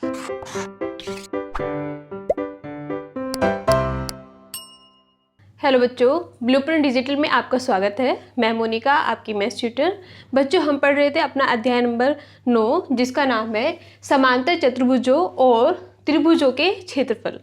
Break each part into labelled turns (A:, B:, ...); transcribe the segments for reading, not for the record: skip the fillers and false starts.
A: Hello बच्चों, blueprint digital में आपका स्वागत है। मैं मोनिका, आपकी मैथ्स ट्यूटर। बच्चों, हम पढ़ रहे थे अपना अध्याय नंबर 9, जिसका नाम है समांतर चतुर्भुजों और त्रिभुजों के क्षेत्रफल।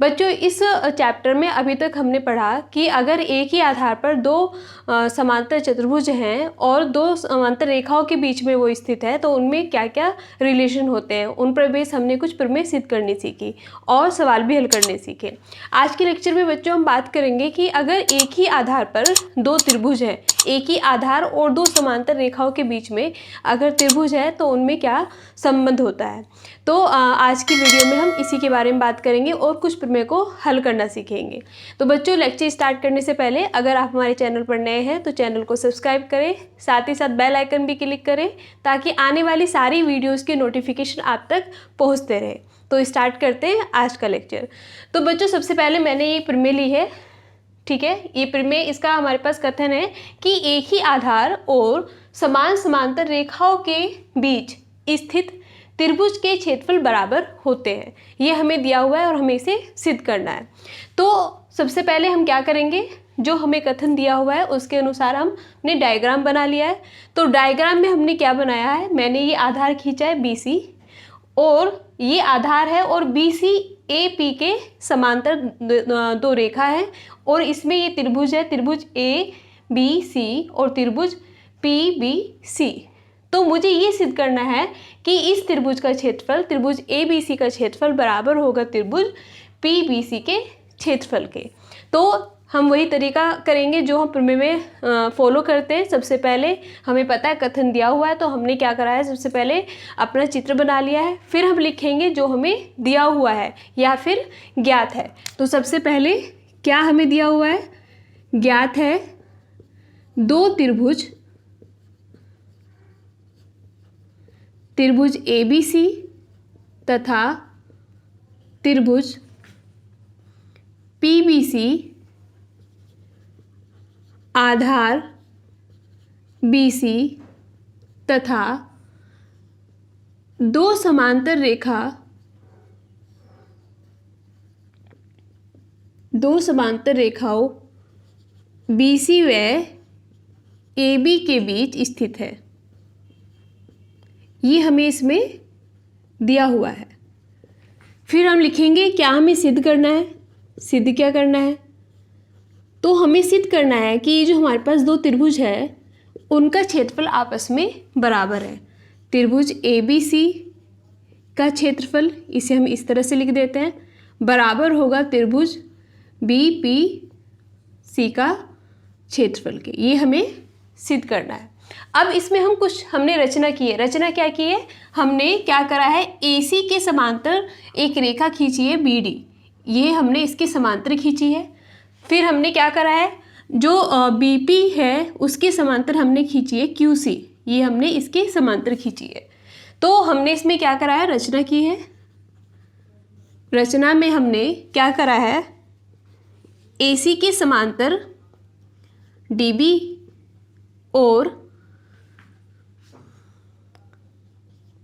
A: बच्चों, इस चैप्टर में अभी तक हमने पढ़ा कि अगर एक ही आधार पर दो समांतर चतुर्भुज हैं और दो समांतर रेखाओं के बीच में वो स्थित है तो उनमें क्या क्या रिलेशन होते हैं, उन पर बेस हमने कुछ प्रमेय सिद्ध करनी सीखी और सवाल भी हल करने सीखे। आज के लेक्चर में बच्चों हम बात करेंगे कि अगर एक ही आधार पर दो त्रिभुज हैं, एक ही आधार और दो समांतर रेखाओं के बीच में अगर त्रिभुज है तो उनमें क्या संबंध होता है। तो आज की वीडियो में हम इसी के बारे में बात करेंगे और कुछ प्रमेय को हल करना सीखेंगे। तो बच्चों, लेक्चर स्टार्ट करने से पहले अगर आप हमारे चैनल पर नए हैं तो चैनल को सब्सक्राइब करें, साथ ही साथ बेल आइकन भी क्लिक करें ताकि आने वाली सारी वीडियोज़ के नोटिफिकेशन आप तक पहुँचते रहे। तो स्टार्ट करते हैं आज का लेक्चर। तो बच्चों, सबसे पहले मैंने ये प्रमेय ली है, ठीक है। ये प्रमेय, इसका हमारे पास कथन है कि एक ही आधार और समान समांतर रेखाओं के बीच स्थित त्रिभुज के क्षेत्रफल बराबर होते हैं। ये हमें दिया हुआ है और हमें इसे सिद्ध करना है। तो सबसे पहले हम क्या करेंगे, जो हमें कथन दिया हुआ है उसके अनुसार हमने डायग्राम बना लिया है। तो डायग्राम में हमने क्या बनाया है, मैंने ये आधार खींचा है BC और ये आधार है और BC AP के समांतर दो रेखा है और इसमें ये त्रिभुज है, त्रिभुज ABC और त्रिभुज PBC। तो मुझे ये सिद्ध करना है कि इस त्रिभुज का क्षेत्रफल, त्रिभुज ABC का क्षेत्रफल बराबर होगा त्रिभुज PBC के क्षेत्रफल के। तो हम वही तरीका करेंगे जो हम प्रमेय में फॉलो करते हैं। सबसे पहले हमें पता है कथन दिया हुआ है तो हमने क्या करा है, सबसे पहले अपना चित्र बना लिया है, फिर हम लिखेंगे जो हमें दिया हुआ है या फिर ज्ञात है। तो सबसे पहले क्या हमें दिया हुआ है, ज्ञात है दो त्रिभुज, त्रिभुज ABC तथा त्रिभुज PBC आधार BC तथा दो समांतर रेखाओं BC व AB के बीच स्थित है। ये हमें इसमें दिया हुआ है। फिर हम लिखेंगे क्या हमें सिद्ध करना है, सिद्ध क्या करना है, तो हमें सिद्ध करना है कि ये जो हमारे पास दो त्रिभुज है उनका क्षेत्रफल आपस में बराबर है। त्रिभुज ABC का क्षेत्रफल, इसे हम इस तरह से लिख देते हैं, बराबर होगा त्रिभुज BPC का क्षेत्रफल के। ये हमें सिद्ध करना है। अब इसमें हम कुछ हमने रचना की है। रचना क्या की है, हमने क्या करा है, AC के समांतर एक रेखा खींची है BD, ये हमने इसके समांतर खींची है। फिर हमने क्या करा है, जो BP है उसके समांतर हमने खींची है QC, ये हमने इसके समांतर खींची है। तो हमने इसमें क्या करा है, रचना की है। रचना में हमने क्या करा है, AC के समांतर DB और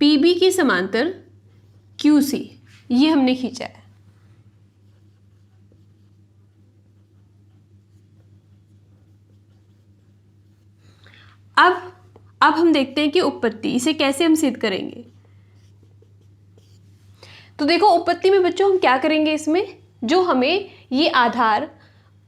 A: PB के समांतर QC, ये हमने खींचा है। अब हम देखते हैं कि उत्पत्ति, इसे कैसे हम सिद्ध करेंगे। तो देखो, उत्पत्ति में बच्चों हम क्या करेंगे, इसमें जो हमें ये आधार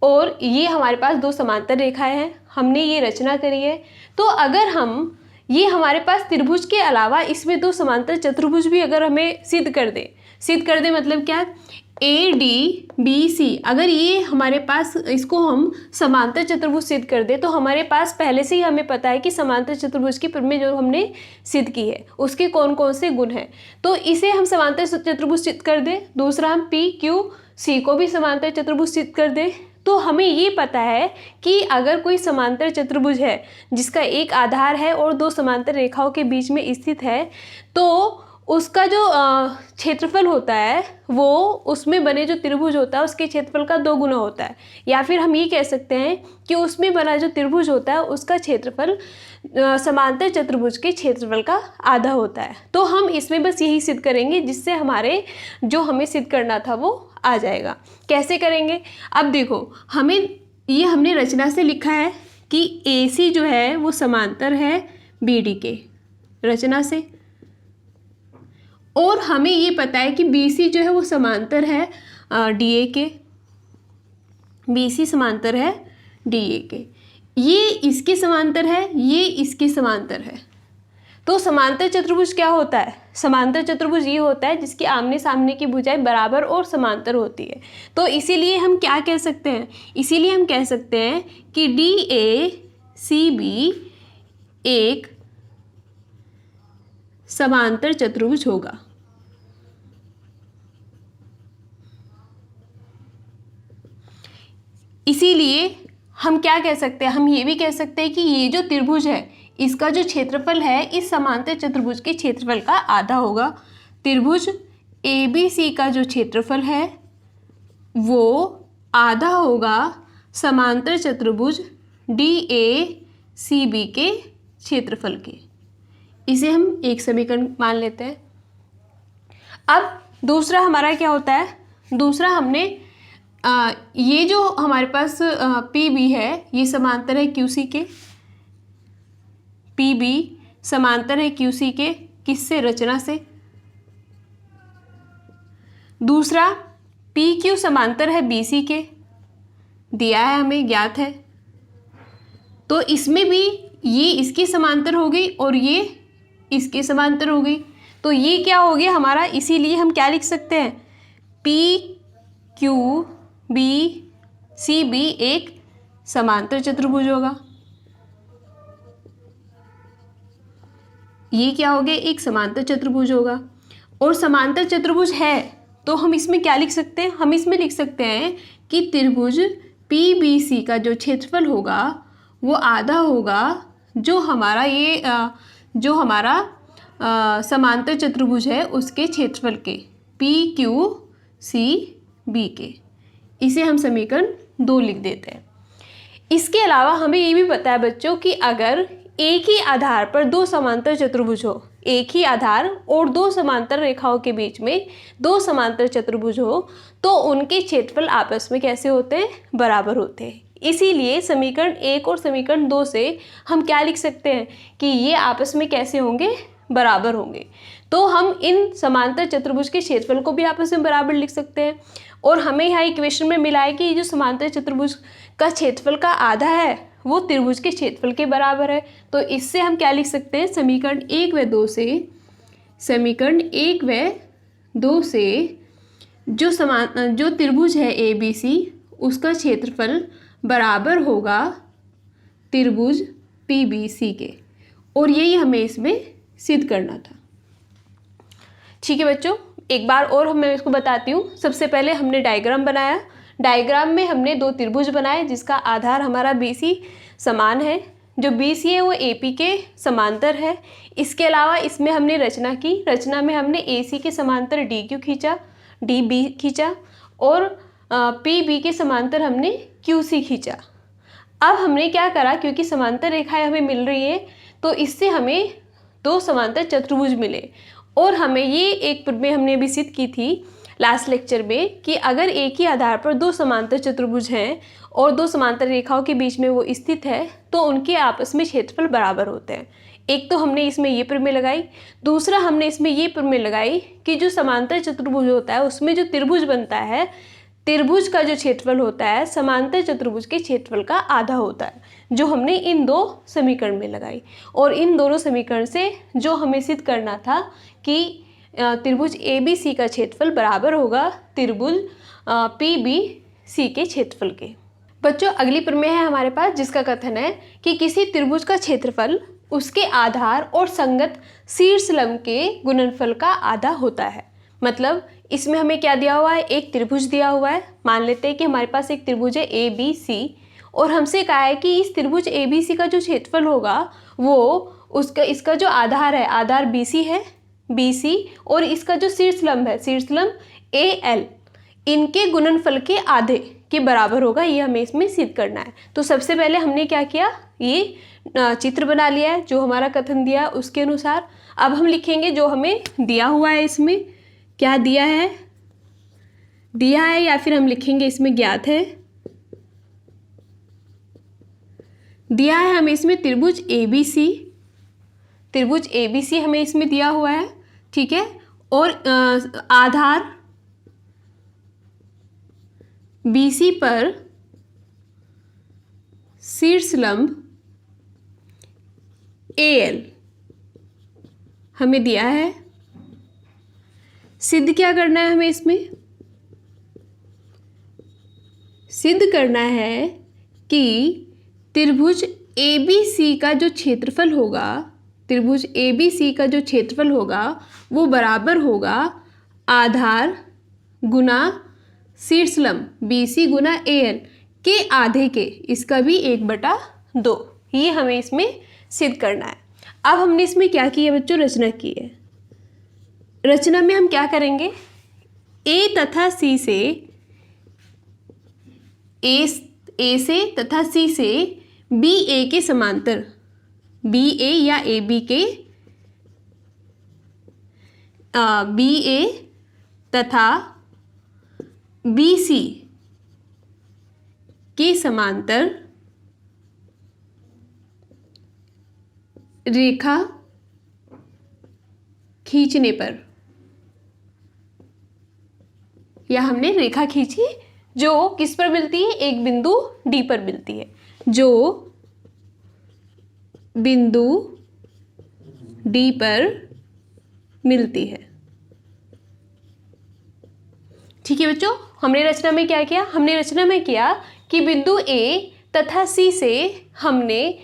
A: और ये हमारे पास दो समांतर रेखाएं हैं, हमने ये रचना करी है। तो अगर हम ये हमारे पास त्रिभुज के अलावा इसमें दो समांतर चतुर्भुज भी अगर हमें सिद्ध कर दे मतलब क्या, ADBC, अगर ये हमारे पास इसको हम समांतर चतुर्भुज सिद्ध कर दे तो हमारे पास पहले से ही हमें पता है कि समांतर चतुर्भुज की प्रमेय जो हमने सिद्ध की है उसके कौन कौन से गुण हैं। तो इसे हम समांतर चतुर्भुज सिद्ध कर दे, दूसरा हम PQC को भी समांतर चतुर्भुज सिद्ध कर दे, तो हमें ये पता है कि अगर कोई समांतर चतुर्भुज है जिसका एक आधार है और दो समांतर रेखाओं के बीच में स्थित है तो उसका जो क्षेत्रफल होता है वो उसमें बने जो त्रिभुज होता है उसके क्षेत्रफल का 2 गुना होता है। या फिर हम ये कह सकते हैं कि उसमें बना जो त्रिभुज होता है उसका क्षेत्रफल समांतर चतुर्भुज के क्षेत्रफल का आधा होता है। तो हम इसमें बस यही सिद्ध करेंगे जिससे हमारे जो हमें सिद्ध करना था वो आ जाएगा। कैसे करेंगे? अब देखो, हमने रचना से लिखा है कि AC जो है वो समांतर है BD के, रचना से। और हमें ये पता है कि BC जो है वो समांतर है DA के, BC समांतर है DA के। ये इसके समांतर है, ये इसके समांतर है। तो समांतर चतुर्भुज क्या होता है? समांतर चतुर्भुज ये होता है जिसकी आमने सामने की भुजाएं बराबर और समांतर होती है। तो इसीलिए हम क्या कह सकते हैं? इसीलिए हम कह सकते हैं कि DACB एक समांतर चतुर्भुज होगा। इसीलिए हम क्या कह सकते हैं? हम ये भी कह सकते हैं कि ये जो त्रिभुज है इसका जो क्षेत्रफल है इस समांतर चतुर्भुज के क्षेत्रफल का आधा होगा। त्रिभुज ABC का जो क्षेत्रफल है वो आधा होगा समांतर चतुर्भुज DACB के क्षेत्रफल के। इसे हम एक समीकरण मान लेते हैं। अब दूसरा हमारा क्या होता है? दूसरा हमने ये जो हमारे पास PB है ये समांतर है QC के। PB समांतर है QC के, किससे? रचना से। दूसरा PQ समांतर है BC के, दिया है हमें, ज्ञात है। तो इसमें भी ये इसके समांतर हो गई और ये इसके समांतर हो गई। तो ये क्या हो गया हमारा? इसीलिए हम क्या लिख सकते हैं? PQBCB एक समांतर चतुर्भुज होगा। ये क्या हो गया? एक समांतर चतुर्भुज होगा। और समांतर चतुर्भुज है तो हम इसमें क्या लिख सकते हैं? हम इसमें लिख सकते हैं कि त्रिभुज PBC का जो क्षेत्रफल होगा वो आधा होगा जो हमारा समांतर चतुर्भुज है उसके क्षेत्रफल के, PQCB के। इसे हम समीकरण 2 लिख देते हैं। इसके अलावा हमें ये भी पता है बच्चों कि अगर एक ही आधार पर 2 समांतर चतुर्भुज हो, एक ही आधार और 2 समांतर रेखाओं के बीच में 2 समांतर चतुर्भुज हो तो उनके क्षेत्रफल आपस में कैसे होते हैं? बराबर होते हैं। इसीलिए समीकरण 1 और समीकरण 2 से हम क्या लिख सकते हैं कि ये आपस में कैसे होंगे? बराबर होंगे। तो हम इन समांतर चतुर्भुज के क्षेत्रफल को भी आपस में बराबर लिख सकते हैं। और हमें यहाँ इक्वेशन में मिला है कि ये जो समांतर चतुर्भुज का क्षेत्रफल का आधा है वो त्रिभुज के क्षेत्रफल के बराबर है। तो इससे हम क्या लिख सकते हैं? समीकरण 1 व 2 से जो त्रिभुज है ABC उसका क्षेत्रफल बराबर होगा त्रिभुज PBC के। और यही हमें इसमें सिद्ध करना था। ठीक है बच्चों, एक बार और मैं इसको बताती हूँ। सबसे पहले हमने डायग्राम बनाया। डायग्राम में हमने 2 त्रिभुज बनाए जिसका आधार हमारा BC समान है। जो BC है वो AP के समांतर है। इसके अलावा इसमें हमने रचना की। रचना में हमने AC के समांतर DQ खींचा, DB खींचा और PB के समांतर हमने QC खींचा। अब हमने क्या करा, क्योंकि समांतर रेखाएं हमें मिल रही है तो इससे हमें 2 समांतर चतुर्भुज मिले। और हमें ये एक में हमने अभी सिद्ध की थी लास्ट लेक्चर में कि अगर एक ही आधार पर 2 समांतर चतुर्भुज हैं और 2 समांतर रेखाओं के बीच में वो स्थित है तो उनके आपस में क्षेत्रफल बराबर होते हैं। एक तो हमने इसमें ये प्रमेय लगाई, दूसरा हमने इसमें ये प्रमेय लगाई कि जो समांतर चतुर्भुज होता है उसमें जो त्रिभुज बनता है, त्रिभुज का जो क्षेत्रफल होता है समांतर चतुर्भुज के क्षेत्रफल का आधा होता है, जो हमने इन 2 समीकरण में लगाई। और इन दोनों समीकरण से जो हमें सिद्ध करना था कि त्रिभुज ABC का क्षेत्रफल बराबर होगा त्रिभुज PBC के क्षेत्रफल के। बच्चों अगली प्रमेय है हमारे पास जिसका कथन है कि किसी त्रिभुज का क्षेत्रफल उसके आधार और संगत शीर्ष लंब के गुणनफल का आधा होता है। मतलब इसमें हमें क्या दिया हुआ है? एक त्रिभुज दिया हुआ है। मान लेते हैं कि हमारे पास एक त्रिभुज है ABC और हमसे कहा है कि इस त्रिभुज ABC का जो क्षेत्रफल होगा वो इसका जो आधार है, आधार BC है, BC और इसका जो शीर्षलंब है, शीर्षलंब AL, इनके गुणनफल के आधे के बराबर होगा, ये हमें इसमें सिद्ध करना है। तो सबसे पहले हमने क्या किया, ये चित्र बना लिया है जो हमारा कथन दिया है उसके अनुसार। अब हम लिखेंगे जो हमें दिया हुआ है, इसमें क्या दिया है या फिर हम लिखेंगे इसमें ज्ञात है, दिया है हमें इसमें त्रिभुज ABC, त्रिभुज ABC हमें इसमें दिया हुआ है, ठीक है। और आधार BC पर शीर्षलंब AL हमें दिया है। सिद्ध क्या करना है हमें इसमें, सिद्ध करना है कि त्रिभुज ABC का जो क्षेत्रफल होगा, त्रिभुज ABC का जो क्षेत्रफल होगा वो बराबर होगा आधार गुना शीर्षलंब BC गुना AL के आधे के, इसका भी 1/2। ये हमें इसमें सिद्ध करना है। अब हमने इसमें क्या किया बच्चों, रचना की है। रचना में हम क्या करेंगे, A तथा C से, A से तथा C से BA के समांतर, BA या AB के, BA तथा BC के समांतर रेखा खींचने पर, या हमने रेखा खींची जो किस पर मिलती है, एक बिंदु D पर मिलती है, जो बिंदु D पर मिलती है। ठीक है बच्चों, हमने रचना में क्या किया, हमने रचना में किया कि बिंदु A तथा C से हमने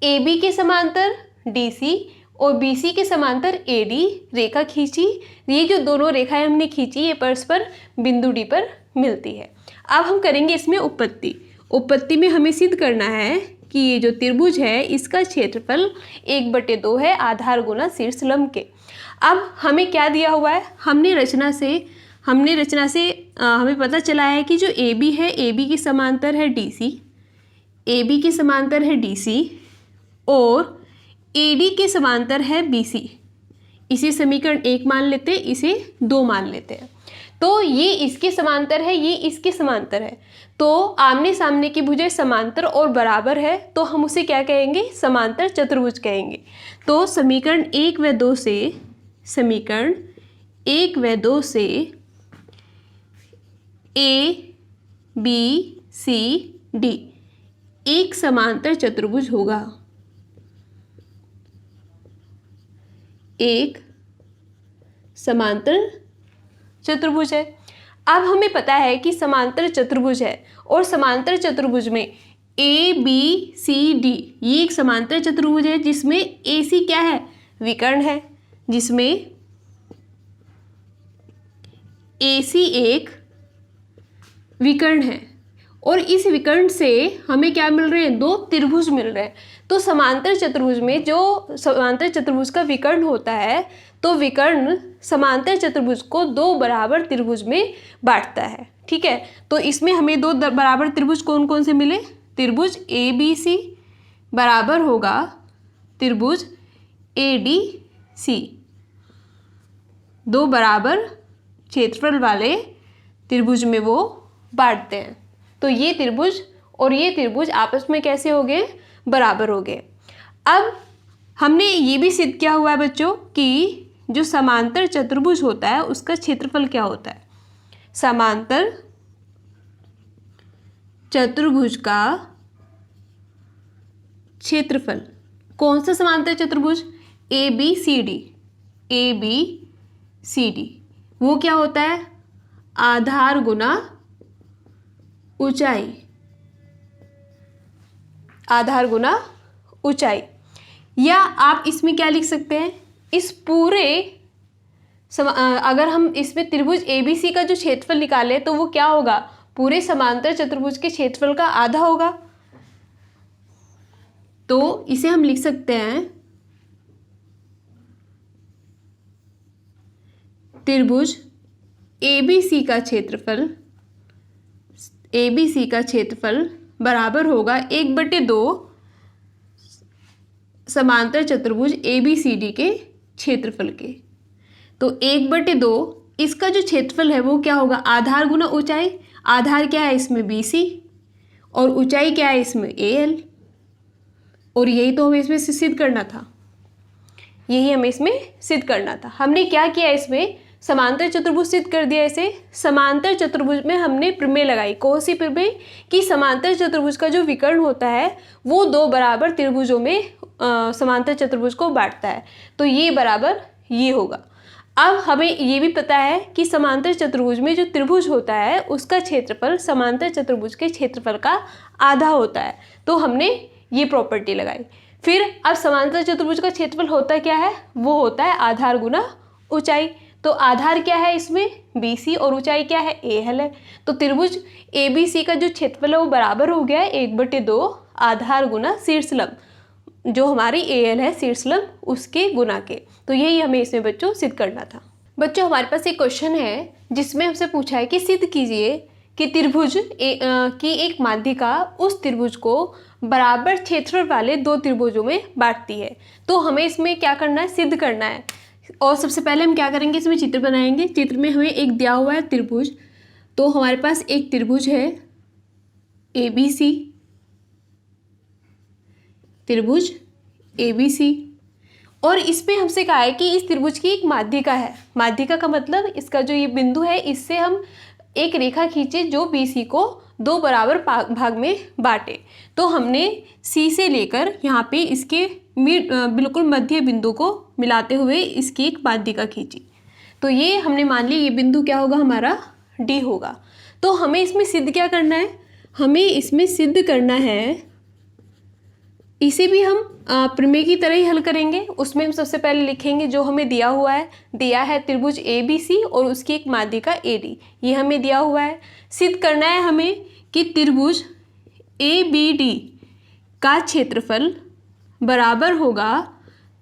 A: AB के समांतर DC और BC के समांतर AD रेखा खींची। ये जो दोनों रेखाएं हमने खींची ये परस्पर बिंदु D पर मिलती है। अब हम करेंगे इसमें उपपत्ति। उपपत्ति में हमें सिद्ध करना है कि ये जो त्रिभुज है इसका क्षेत्रफल 1/2 है आधार गुना शीर्षलंब के। अब हमें क्या दिया हुआ है, हमने रचना से हमें पता चला है कि जो AB है, AB के समांतर है DC, AB के समांतर है DC और AD के समांतर है BC। इसे समीकरण 1 मान लेते हैं, इसे 2 मान लेते हैं। तो ये इसके समांतर है, ये इसके समांतर है, तो आमने सामने की भुजें समांतर और बराबर है, तो हम उसे क्या कहेंगे, समांतर चतुर्भुज कहेंगे। तो समीकरण 1 व 2 से ABCD एक समांतर चतुर्भुज होगा, एक समांतर चतुर्भुज है। अब हमें पता है कि समांतर चतुर्भुज है और समांतर चतुर्भुज में ABCD ये एक समांतर चतुर्भुज है जिसमें AC क्या है, विकर्ण है, जिसमें AC एक विकर्ण है और इस विकर्ण से हमें क्या मिल रहे हैं, 2 त्रिभुज मिल रहे हैं। तो समांतर चतुर्भुज में जो समांतर चतुर्भुज का विकर्ण होता है तो विकर्ण समांतर चतुर्भुज को 2 बराबर त्रिभुज में बांटता है। ठीक है, तो इसमें हमें 2 बराबर त्रिभुज कौन कौन से मिले, त्रिभुज ABC बराबर होगा त्रिभुज ADC, 2 बराबर क्षेत्रफल वाले त्रिभुज में वो बांटते हैं। तो ये त्रिभुज और ये त्रिभुज आपस में कैसे हो गए, बराबर हो गए। अब हमने ये भी सिद्ध किया हुआ है बच्चों कि जो समांतर चतुर्भुज होता है उसका क्षेत्रफल क्या होता है। समांतर चतुर्भुज का क्षेत्रफल, कौन सा समांतर चतुर्भुज, ABCD, वो क्या होता है, आधार गुना ऊंचाई, आधार गुना ऊंचाई। या आप इसमें क्या लिख सकते हैं, इस पूरे अगर हम इसमें त्रिभुज ABC का जो क्षेत्रफल निकाले तो वो क्या होगा, पूरे समांतर चतुर्भुज के क्षेत्रफल का आधा होगा। तो इसे हम लिख सकते हैं त्रिभुज ABC का क्षेत्रफल बराबर होगा 1/2 समांतर चतुर्भुज ABCD के क्षेत्रफल के। तो 1/2 इसका जो क्षेत्रफल है वो क्या होगा, आधार गुना ऊंचाई। आधार क्या है इसमें BC और ऊंचाई क्या है इसमें AL, और यही तो हमें इसमें सिद्ध करना था, यही हमें इसमें सिद्ध करना था। हमने क्या किया, इसमें समांतर चतुर्भुज सिद्ध कर दिया। इसे समांतर चतुर्भुज में हमने प्रमेय लगाई। कौन सी प्रमेय, कि समांतर चतुर्भुज का जो विकर्ण होता है वो 2 बराबर त्रिभुजों में समांतर चतुर्भुज को बांटता है। तो ये बराबर ये होगा। अब हमें ये भी पता है कि समांतर चतुर्भुज में जो त्रिभुज होता है उसका क्षेत्रफल समांतर चतुर्भुज के क्षेत्रफल का आधा होता है। तो हमने ये प्रॉपर्टी लगाई। फिर अब समांतर चतुर्भुज का क्षेत्रफल होता क्या है, वो होता है आधार गुना ऊंचाई। तो आधार क्या है इसमें BC और ऊंचाई क्या है AL है। तो त्रिभुज ABC का जो क्षेत्रफल है वो बराबर हो गया है 1/2 आधार गुना शीर्षलंब, जो हमारी AL है शीर्षलंब उसके गुना के। तो यही हमें इसमें बच्चों सिद्ध करना था। बच्चों हमारे पास एक क्वेश्चन है जिसमें हमसे पूछा है कि सिद्ध कीजिए कि त्रिभुज की एक माध्यिका उस त्रिभुज को बराबर क्षेत्रफल वाले 2 त्रिभुजों में बांटती है। तो हमें इसमें क्या करना है, सिद्ध करना है। और सबसे पहले हम क्या करेंगे, इसमें चित्र बनाएंगे। चित्र में हमें एक दिया हुआ है त्रिभुज। तो हमारे पास एक त्रिभुज है ABC, त्रिभुज ABC, और इसमें हमसे कहा है कि इस त्रिभुज की एक माध्यिका है। माध्यिका का मतलब इसका जो ये बिंदु है इससे हम एक रेखा खींचे जो BC को 2 बराबर भाग में बांटे। तो हमने C से लेकर यहाँ पे इसके बिल्कुल मध्य बिंदु को मिलाते हुए इसकी एक माध्यिका खींची। तो ये हमने मान ली ये बिंदु क्या होगा, हमारा D होगा। तो हमें इसमें सिद्ध क्या करना है, हमें इसमें सिद्ध करना है, इसे भी हम प्रमेय की तरह ही हल करेंगे। उसमें हम सबसे पहले लिखेंगे जो हमें दिया है त्रिभुज ABC और उसकी एक माध्यिका AD, ये हमें दिया हुआ है। सिद्ध करना है हमें कि त्रिभुज ABD का क्षेत्रफल बराबर होगा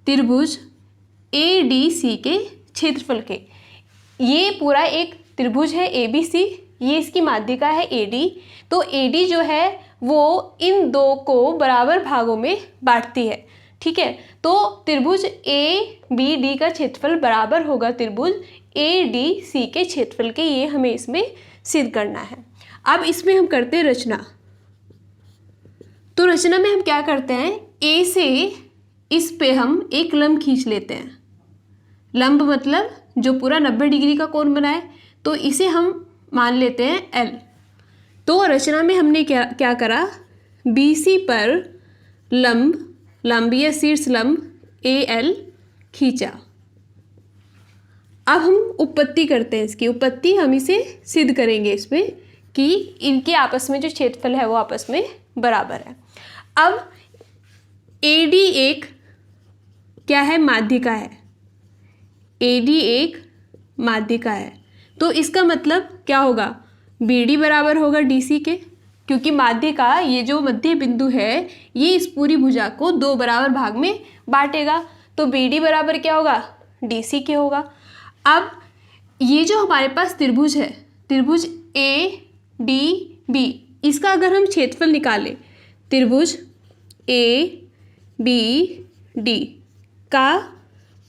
A: त्रिभुज ADC के क्षेत्रफल के। ये पूरा एक त्रिभुज है ABC, ये इसकी माध्यिका है AD। तो AD जो है वो इन 2 को बराबर भागों में बांटती है, ठीक है। तो त्रिभुज ABD का क्षेत्रफल बराबर होगा त्रिभुज ADC के क्षेत्रफल के। ये हमें इसमें सिद्ध करना है। अब इसमें हम करते हैं रचना। तो रचना में हम क्या करते हैं, A से इस पे हम एक लंब खींच लेते हैं। लंब मतलब जो पूरा 90 डिग्री का कोण बनाए, तो इसे हम मान लेते हैं L। तो रचना में हमने क्या करा, BC पर लंब या शीर्ष लंब AL खींचा। अब हम उत्पत्ति करते हैं, इसकी उत्पत्ति हम इसे सिद्ध करेंगे इसमें कि इनके आपस में जो क्षेत्रफल है वो आपस में बराबर है। अब AD एक क्या है, माध्यिका है। AD एक माध्यिका है, तो इसका मतलब क्या होगा, BD बराबर होगा DC के, क्योंकि माध्यिका ये जो मध्य बिंदु है ये इस पूरी भुजा को 2 बराबर भाग में बांटेगा। तो BD बराबर क्या होगा, DC के होगा। अब ये जो हमारे पास त्रिभुज है, त्रिभुज ADB, इसका अगर हम क्षेत्रफल निकालें, त्रिभुज ABD का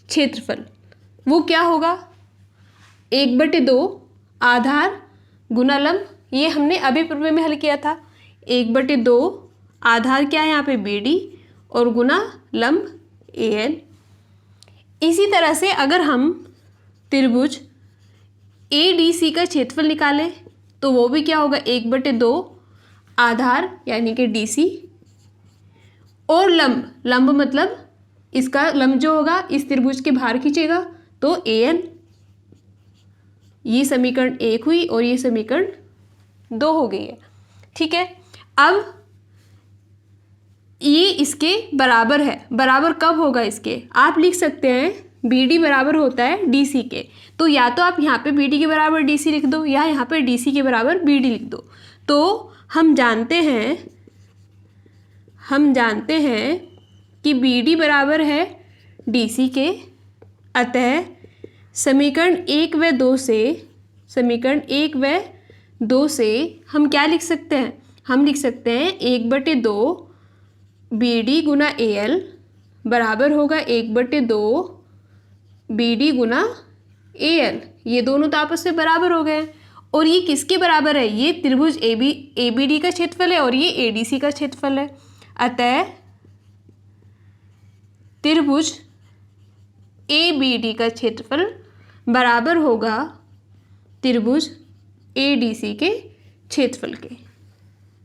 A: क्षेत्रफल वो क्या होगा, 1/2 आधार गुना लंब। ये हमने अभी प्रमेय में हल किया था। 1/2 आधार क्या है यहाँ पे BD और गुना लंब AL। इसी तरह से अगर हम त्रिभुज ADC का क्षेत्रफल निकालें तो वो भी क्या होगा, 1/2 आधार यानी कि DC और लंब मतलब इसका लंब जो होगा इस त्रिभुज के बाहर खींचेगा तो AL। ये समीकरण 1 हुई और ये समीकरण 2 हो गई है, ठीक है। अब ये इसके बराबर है। बराबर कब होगा इसके, आप लिख सकते हैं BD बराबर होता है DC के। तो या तो आप यहाँ पे BD के बराबर DC लिख दो या यहाँ पे DC के बराबर BD लिख दो। तो हम जानते हैं कि BD बराबर है DC के, अतः समीकरण 1 व 2 से हम क्या लिख सकते हैं? हम लिख सकते हैं 1/2 BD गुना AL बराबर होगा 1/2 BD गुना AL। ये दोनों तो आपस में बराबर हो गए। और ये किसके बराबर है? ये त्रिभुज ABD का क्षेत्रफल है और ये ADC का क्षेत्रफल है। अतः त्रिभुज ABD का क्षेत्रफल बराबर होगा त्रिभुज ADC के क्षेत्रफल के,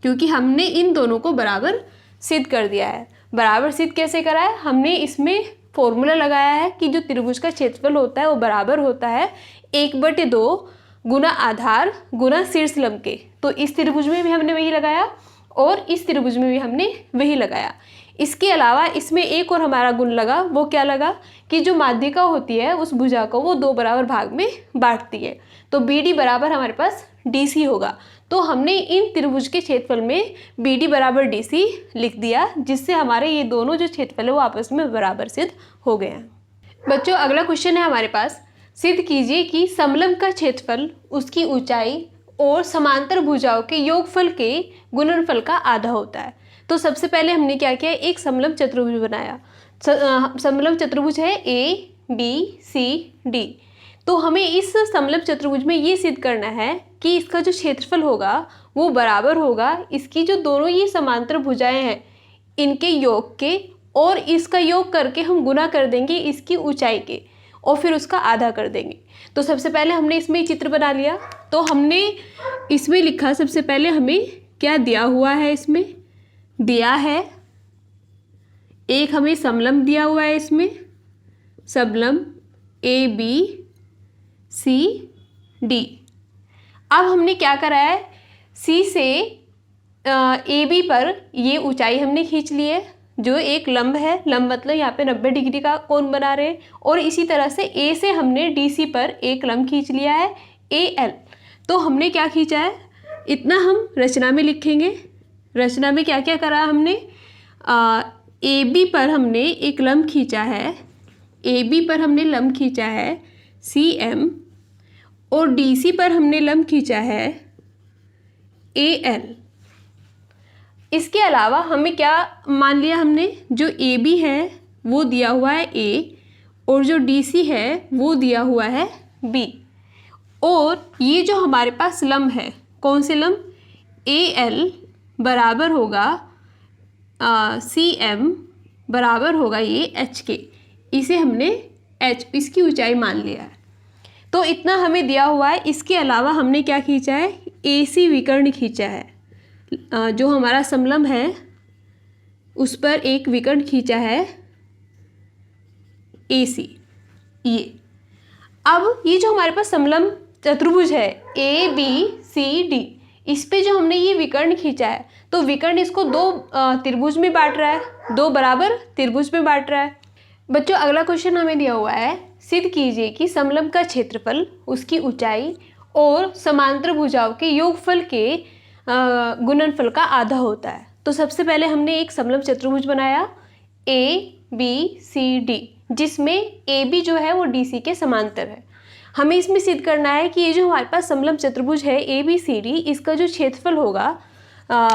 A: क्योंकि हमने इन दोनों को बराबर सिद्ध कर दिया है। बराबर सिद्ध कैसे करा है? हमने इसमें फॉर्मूला लगाया है कि जो त्रिभुज का क्षेत्रफल होता है वो बराबर होता है 1/2 गुना आधार गुना शीर्ष लंब के। तो इस त्रिभुज में भी हमने वही लगाया और इस त्रिभुज में भी हमने वही लगाया। इसके अलावा इसमें एक और हमारा गुण लगा, वो क्या लगा कि जो माध्यिका होती है उस भुजा को वो 2 बराबर भाग में बांटती है। तो BD बराबर हमारे पास DC होगा। तो हमने इन त्रिभुज के क्षेत्रफल में BD बराबर DC लिख दिया, जिससे हमारे ये दोनों जो क्षेत्रफल है वो आपस में बराबर सिद्ध हो गए हैं। बच्चों, अगला क्वेश्चन है हमारे पास, सिद्ध कीजिए कि समलंब का क्षेत्रफल, उसकी ऊंचाई और समांतर भुजाओं के योगफल के गुणनफल का आधा होता है। तो सबसे पहले हमने क्या किया? एक समलंब चतुर्भुज बनाया। समलंब चतुर्भुज है ABCD। तो हमें इस समलंब चतुर्भुज में ये सिद्ध करना है कि इसका जो क्षेत्रफल होगा वो बराबर होगा इसकी जो दोनों ये समांतर भुजाएं हैं इनके योग के, और इसका योग करके हम गुना कर देंगे इसकी ऊंचाई के और फिर उसका आधा कर देंगे। तो सबसे पहले हमने इसमें चित्र बना लिया। तो हमने इसमें लिखा, सबसे पहले हमें क्या दिया हुआ है? इसमें दिया है एक हमें समलंब दिया हुआ है, इसमें समलंब ABCD। अब हमने क्या करा है? C से AB पर ये ऊंचाई हमने खींच ली है, जो एक लंब है। लंब मतलब यहाँ पे 90 डिग्री का कोण बना रहे हैं। और इसी तरह से A से हमने DC पर एक लंब खींच लिया है AL। तो हमने क्या खींचा है? इतना हम रचना में लिखेंगे। रचना में क्या क्या करा हमने? AB पर हमने एक लंब खींचा है, AB पर हमने लंब खींचा है CM, और DC पर हमने लंब खींचा है AL। इसके अलावा हमें क्या मान लिया हमने? जो AB है वो दिया हुआ है A और जो DC है वो दिया हुआ है B। और ये जो हमारे पास लंब है, कौन से लंब? AL बराबर होगा CM बराबर होगा ये H के। इसे हमने H, इसकी ऊंचाई मान लिया है। तो इतना हमें दिया हुआ है। इसके अलावा हमने क्या खींचा है? AC विकर्ण खींचा है। जो हमारा समलंब है उस पर एक विकर्ण खींचा है AC। ये अब ये जो हमारे पास समलंब चतुर्भुज है ABCD, इस पे जो हमने ये विकर्ण खींचा है, तो विकर्ण इसको 2 त्रिभुज में बांट रहा है, 2 बराबर त्रिभुज में बांट रहा है। बच्चों, अगला क्वेश्चन हमें दिया हुआ है, सिद्ध कीजिए कि समलंब का क्षेत्रफल, उसकी ऊंचाई और समांतर भुजाओं के योगफल के गुणनफल का आधा होता है। तो सबसे पहले हमने एक समलंब चतुर्भुज बनाया ABCD, जिसमें AB जो है वो DC के समांतर है। हमें इसमें सिद्ध करना है कि ये जो हमारे पास समलंब चतुर्भुज है ABCD, इसका जो क्षेत्रफल होगा,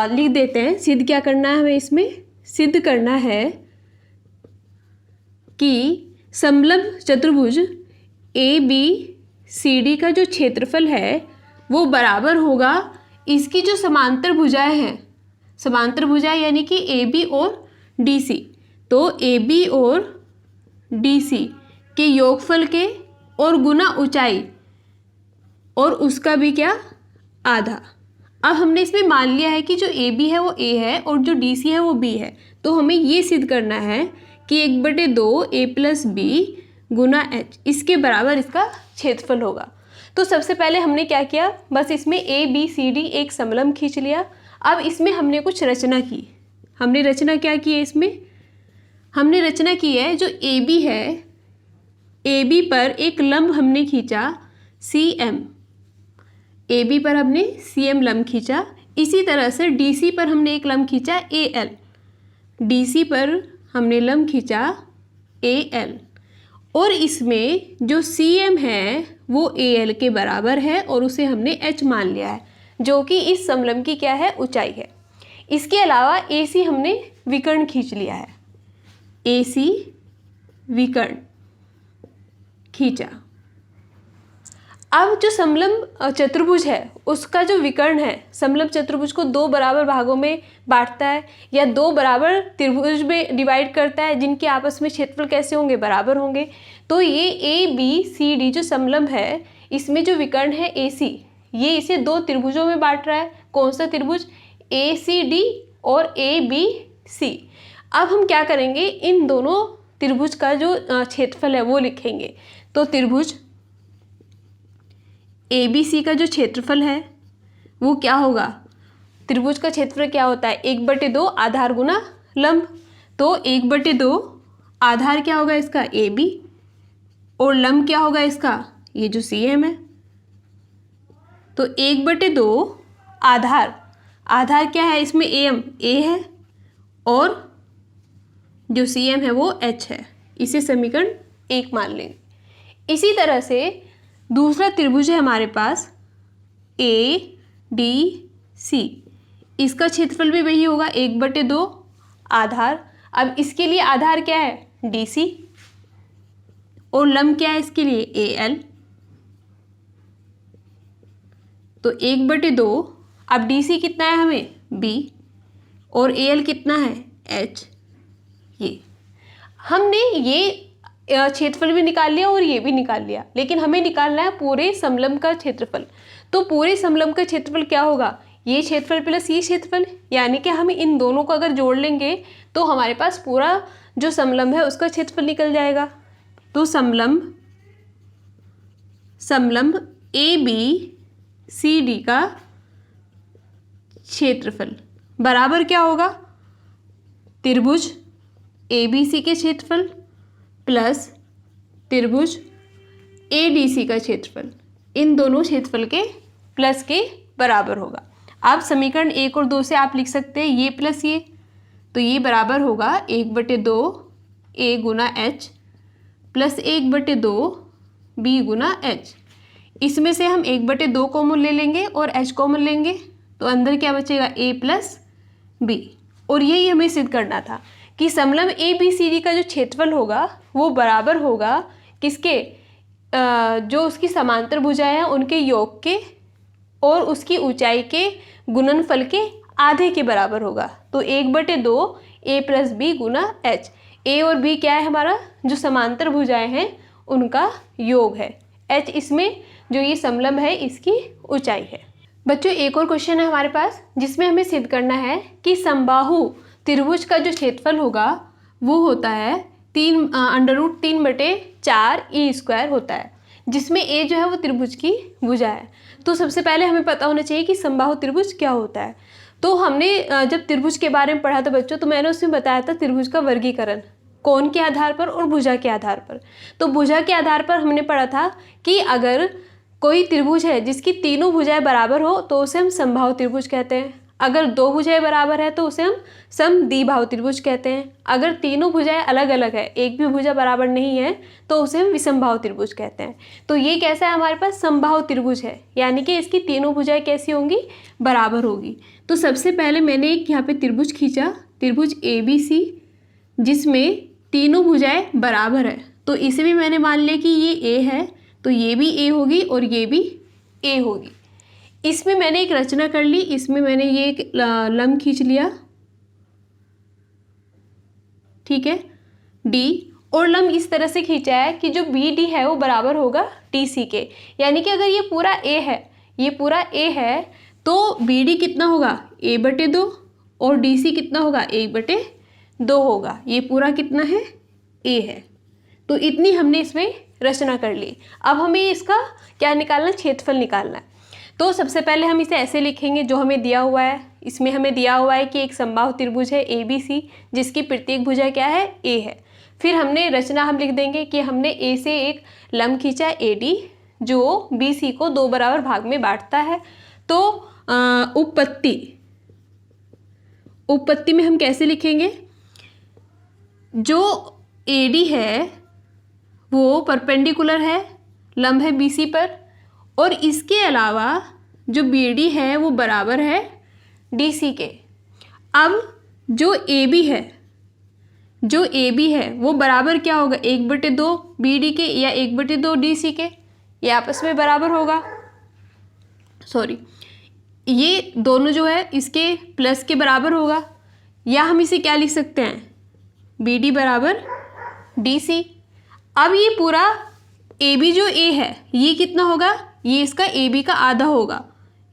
A: लिख देते हैं। सिद्ध क्या करना है हमें? इसमें सिद्ध करना है कि समलंब चतुर्भुज ABCD का जो क्षेत्रफल है वो बराबर होगा इसकी जो समांतर भुजाएं हैं, समांतर भुजाएं यानी कि AB और DC। तो AB और DC के योगफल के और गुना ऊंचाई और उसका भी क्या? आधा। अब हमने इसमें मान लिया है कि जो AB है वो A है और जो DC है वो B है। तो हमें ये सिद्ध करना है कि 1/2 A + B गुना H, इसके बराबर इसका क्षेत्रफल होगा। तो सबसे पहले हमने क्या किया? बस इसमें ABCD एक समलंब खींच लिया। अब इसमें हमने कुछ रचना की। हमने रचना क्या की है? इसमें हमने रचना की है, जो AB है, AB पर एक लंब हमने खींचा CM, AB पर हमने CM लंब खींचा। इसी तरह से DC पर हमने एक लंब खींचा AL, DC पर हमने लंब खींचा AL, और इसमें जो CM है वो AL के बराबर है और उसे हमने H मान लिया है, जो कि इस समलंब की क्या है, ऊंचाई है। इसके अलावा AC हमने विकर्ण खींच लिया है, AC विकर्ण खींचा। अब जो समलंब चतुर्भुज है उसका जो विकर्ण है समलंब चतुर्भुज को दो बराबर भागों में बांटता है या दो बराबर त्रिभुज में डिवाइड करता है, जिनके आपस में क्षेत्रफल कैसे होंगे, बराबर होंगे। तो ये ABCD जो समलंब है इसमें जो विकर्ण है AC, ये इसे दो त्रिभुजों में बांट रहा है। कौन सा त्रिभुज, ACD और ABC। अब हम क्या करेंगे, इन दोनों त्रिभुज का जो क्षेत्रफल है वो लिखेंगे। तो त्रिभुज ABC का जो क्षेत्रफल है वो क्या होगा, त्रिभुज का क्षेत्रफल क्या होता है, 1/2 आधार गुना लंब। तो 1/2 आधार क्या होगा इसका, AB, और लंब क्या होगा इसका, ये जो CM है। तो 1/2 आधार, आधार क्या है इसमें, AM A है और जो CM है वो H है। इसे समीकरण 1 मान लेंगे। इसी तरह से दूसरा त्रिभुज है हमारे पास ADC, इसका क्षेत्रफल भी वही होगा 1/2 आधार। अब इसके लिए आधार क्या है, DC, और लंब क्या है इसके लिए, AL। तो 1/2, अब DC कितना है हमें, B, और AL कितना है, H। ये हमने ये क्षेत्रफल भी निकाल लिया और ये भी निकाल लिया, लेकिन हमें निकालना है पूरे समलंब का क्षेत्रफल। तो पूरे समलंब का क्षेत्रफल क्या होगा, ये क्षेत्रफल प्लस ये क्षेत्रफल, यानी कि हम इन दोनों को अगर जोड़ लेंगे तो हमारे पास पूरा जो समलंब है उसका क्षेत्रफल निकल जाएगा। तो समलंब ABCD का क्षेत्रफल बराबर क्या होगा, त्रिभुज ABC के क्षेत्रफल प्लस त्रिभुज ADC का क्षेत्रफल, इन दोनों क्षेत्रफल के प्लस के बराबर होगा। अब समीकरण 1 और 2 से आप लिख सकते हैं ये प्लस ये, तो ये बराबर होगा 1/2 A Guna H plus 1/2 B Guna H। इसमें से हम 1/2 कॉमन ले लेंगे और H कॉमन लेंगे, तो अंदर क्या बचेगा, A प्लस B। और यही हमें सिद्ध करना था कि समलंब ABCD का जो क्षेत्रफल होगा वो बराबर होगा किसके, जो उसकी समांतर भुजाएं हैं उनके योग के और उसकी ऊंचाई के गुणनफल के आधे के बराबर होगा। तो 1/2 A plus B Guna H। A और B क्या है हमारा, जो समांतर भुजाएं हैं उनका योग है। H इसमें जो ये समलंब है इसकी ऊंचाई है। बच्चों एक और क्वेश्चन है हमारे पास जिसमें हमें सिद्ध करना है कि समबाहु त्रिभुज का जो क्षेत्रफल होगा वो होता है √3/4 E² होता है, जिसमें A जो है वो त्रिभुज की भुजा है। तो सबसे पहले हमें पता होना चाहिए कि समबाहु त्रिभुज क्या होता है। तो हमने जब त्रिभुज के बारे में पढ़ा था बच्चों, तो मैंने उसमें बताया था त्रिभुज का वर्गीकरण कोण के आधार पर और भुजा के आधार पर। तो भुजा के आधार पर हमने पढ़ा था कि अगर कोई त्रिभुज है जिसकी तीनों भुजाएं बराबर हो तो उसे हम समबाहु त्रिभुज कहते हैं। अगर दो भुजाएं बराबर है तो उसे हम समद्विबाहु त्रिभुज कहते हैं। अगर तीनों भुजाएं अलग अलग है, एक भी भुजा बराबर नहीं है, तो उसे हम विषमबाहु त्रिभुज कहते हैं। तो ये कैसा है, हमारे पास समबाहु त्रिभुज है, यानी कि इसकी तीनों भुजाएं कैसी होंगी, बराबर होगी। तो सबसे पहले मैंने एक यहाँ पे त्रिभुज खींचा, त्रिभुज ABC, जिसमें तीनों भुजाएं बराबर है। तो इसे भी मैंने मान लिया कि ये A है, तो ये भी A होगी और ये भी A होगी। इसमें मैंने एक रचना कर ली, इसमें मैंने ये एक लंब खींच लिया, ठीक है, D, और लंब इस तरह से खींचा है कि जो BD है वो बराबर होगा DC के। यानी कि अगर ये पूरा A है, ये पूरा A है, तो BD कितना होगा, A/2, और DC कितना होगा, 1/2 होगा। ये पूरा कितना है, A है। तो इतनी हमने इसमें रचना कर ली। अब हमें इसका क्या निकालना, क्षेत्रफल निकालना है। तो सबसे पहले हम इसे ऐसे लिखेंगे जो हमें दिया हुआ है। इसमें हमें दिया हुआ है कि एक समबाहु त्रिभुज है ABC, जिसकी प्रत्येक भुजा क्या है, A है। फिर हमने रचना हम लिख देंगे कि हमने A से एक लंब खींचा AD, जो BC को दो बराबर भाग में बांटता है। तो उपपत्ति में हम कैसे लिखेंगे, जो AD है वो परपेंडिकुलर है, लंब है BC पर, और इसके अलावा जो BD है वो बराबर है DC के। अब जो AB है वो बराबर क्या होगा, 1/2 BD के या 1/2 DC के, ये आपस में बराबर होगा। सॉरी, ये दोनों जो है इसके प्लस के बराबर होगा, या हम इसे क्या लिख सकते हैं, BD बराबर DC। अब ये पूरा AB जो A है ये कितना होगा, ये इसका AB का आधा होगा,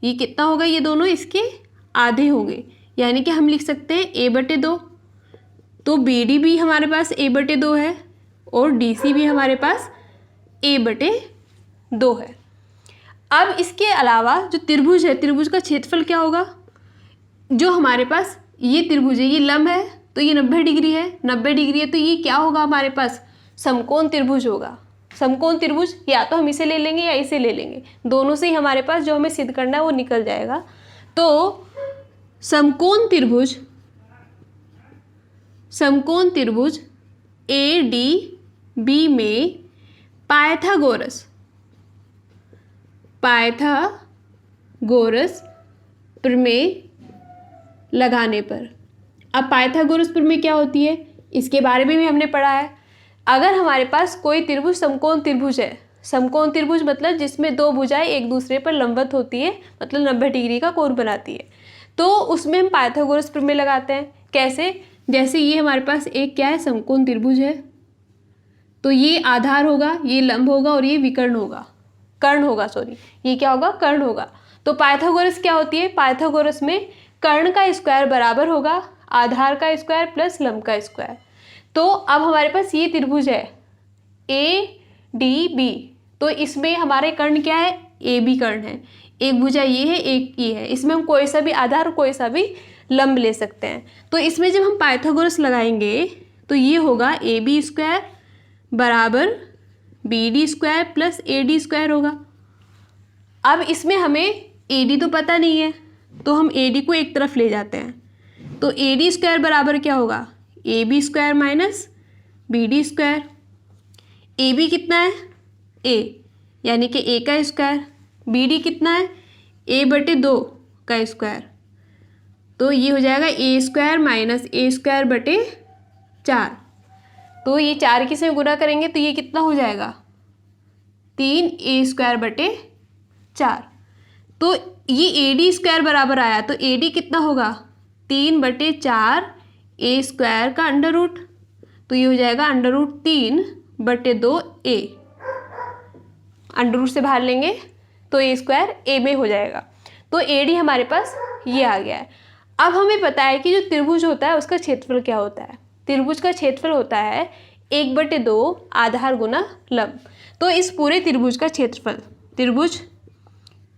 A: ये कितना होगा, ये दोनों इसके आधे होंगे, यानी कि हम लिख सकते हैं A/2। तो BD भी हमारे पास A/2 है और DC भी हमारे पास A/2 है। अब इसके अलावा जो त्रिभुज है, त्रिभुज का क्षेत्रफल क्या होगा, जो हमारे पास ये त्रिभुज है, ये लंब है तो ये 90 डिग्री है, 90 डिग्री है तो ये क्या होगा हमारे पास, समकोण त्रिभुज होगा। समकोण त्रिभुज या तो हम इसे ले लेंगे या इसे ले लेंगे, दोनों से ही हमारे पास जो हमें सिद्ध करना है वो निकल जाएगा। तो समकोण त्रिभुज ADB में पाइथागोरस प्रमेय लगाने पर, अब पाइथागोरस प्रमेय क्या होती है इसके बारे में भी हमने पढ़ा है। अगर हमारे पास कोई त्रिभुज समकोण त्रिभुज है, समकोण त्रिभुज मतलब जिसमें दो भुजाएं एक दूसरे पर लंबवत होती है, मतलब 90 डिग्री का कोण बनाती है, तो उसमें हम पाइथागोरस प्रमेय लगाते हैं। कैसे, जैसे ये हमारे पास एक क्या है, समकोण त्रिभुज है, तो ये आधार होगा, ये लंब होगा और ये विकर्ण होगा, कर्ण होगा, सॉरी ये क्या होगा, कर्ण होगा। तो पाइथागोरस क्या होती है, पाइथागोरस में कर्ण का स्क्वायर बराबर होगा आधार का स्क्वायर प्लस लंब का स्क्वायर। तो अब हमारे पास ये त्रिभुज है ADB, तो इसमें हमारे कर्ण क्या है, AB कर्ण है, एक भुजा ये है एक ये है, इसमें हम कोई सा भी आधार कोई सा भी लंब ले सकते हैं। तो इसमें जब हम पाइथागोरस लगाएंगे तो ये होगा AB स्क्वायर बराबर BD square plus AD square होगा। अब इसमें हमें AD तो पता नहीं है तो हम AD को एक तरफ ले जाते हैं, तो AD स्क्वायर बराबर क्या होगा, AB square minus BD square. AB कितना है, A, यानी कि A का स्क्वायर, BD कितना है, A/2 का स्क्वायर, तो ये हो जाएगा A square minus A square बटे 4। तो ये 4 किस में गुणा करेंगे तो ये कितना हो जाएगा, 3A स्क्वायर बटे 4। तो ये AD स्क्वायर बराबर आया, तो AD कितना होगा, 3/4 A स्क्वायर का अंडर रूट, तो ये हो जाएगा √3/2 A, अंडर रूट से बाहर लेंगे तो A स्क्वायर A में हो जाएगा। तो AD हमारे पास ये आ गया है। अब हमें पता है कि जो त्रिभुज होता है उसका क्षेत्रफल क्या होता है, त्रिभुज का क्षेत्रफल होता है 1/2 आधार गुना लंब। तो इस पूरे त्रिभुज का क्षेत्रफल, त्रिभुज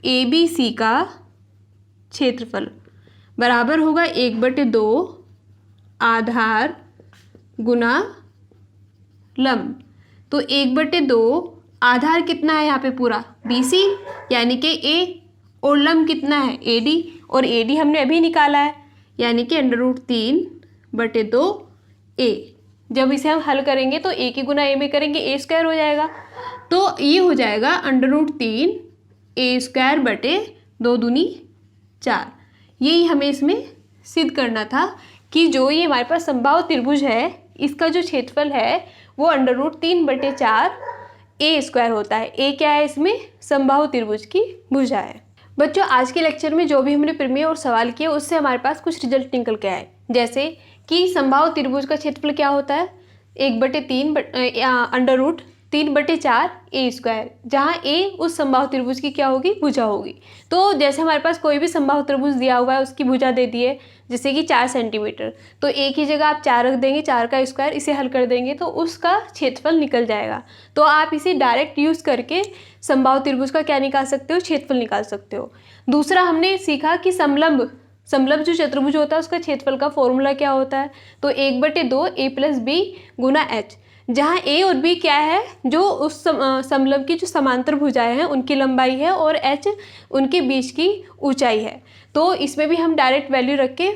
A: ABC का क्षेत्रफल बराबर होगा 1/2 आधार गुना लंब। तो 1/2 आधार कितना है यहाँ पे पूरा BC यानी कि A, और लंब कितना है AD, और AD हमने अभी निकाला है यानी कि √3/2 A। जब इसे हम हल करेंगे तो A की गुना A में करेंगे A स्क्वायर हो जाएगा, तो ये हो जाएगा √3 A स्क्वायर बटे 2 दूनी 4। यही हमें इसमें सिद्ध करना था कि जो ये हमारे पास समबाहु त्रिभुज है इसका जो क्षेत्रफल है वो √3/4 A स्क्वायर होता है। A क्या है, इसमें समबाहु त्रिभुज की भुजा है। बच्चों, आज के लेक्चर में जो भी हमने प्रमेय और सवाल किए उससे हमारे पास कुछ रिजल्ट निकल के आए, जैसे कि समबाहु त्रिभुज का क्षेत्रफल क्या होता है, 1/3/4 A स्क्वायर, जहाँ A उस समबाहु त्रिभुज की क्या होगी, भुजा होगी। तो जैसे हमारे पास कोई भी समबाहु त्रिभुज दिया हुआ है उसकी भुजा दे दी है जैसे कि 4 सेंटीमीटर, तो A की जगह आप 4 रख देंगे, 4 का स्क्वायर, इसे हल कर देंगे तो उसका क्षेत्रफल निकल जाएगा। तो आप इसे डायरेक्ट यूज़ करके समबाहु त्रिभुज का क्या निकाल सकते हो, क्षेत्रफल निकाल सकते हो। दूसरा हमने सीखा कि समलंब जो चतुर्भुज होता है उसका क्षेत्रफल का फॉर्मूला क्या होता है, तो 1/2 A + B गुना H, जहाँ A और B क्या है, जो उस समलंब की जो समांतर भुजाएं हैं उनकी लंबाई है और H उनके बीच की ऊंचाई है। तो इसमें भी हम डायरेक्ट वैल्यू रख के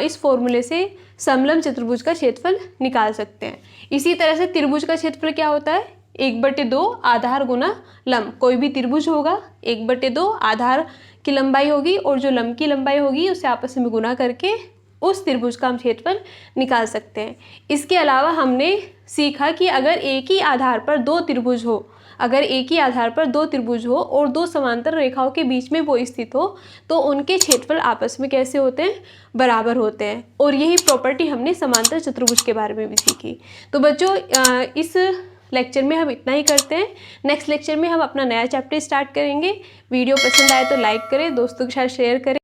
A: इस फॉर्मूले से समलंब चतुर्भुज का क्षेत्रफल निकाल सकते हैं। इसी तरह से त्रिभुज का क्षेत्रफल क्या होता है, 1/2 आधार गुना लंब। कोई भी त्रिभुज होगा 1/2 आधार की लंबाई होगी और जो लंब की लंबाई होगी उसे आपस में गुना करके उस त्रिभुज का हम क्षेत्रफल निकाल सकते हैं। इसके अलावा हमने सीखा कि अगर एक ही आधार पर दो त्रिभुज हो, अगर एक ही आधार पर दो त्रिभुज हो और दो समांतर रेखाओं के बीच में वो स्थित हो तो उनके क्षेत्रफल आपस में कैसे होते हैं, बराबर होते हैं। और यही प्रॉपर्टी हमने समांतर चतुर्भुज के बारे में भी सीखी। तो बच्चों इस लेक्चर में हम इतना ही करते हैं। नेक्स्ट लेक्चर में हम अपना नया चैप्टर स्टार्ट करेंगे। वीडियो पसंद आए तो लाइक करें, दोस्तों के साथ शेयर करें।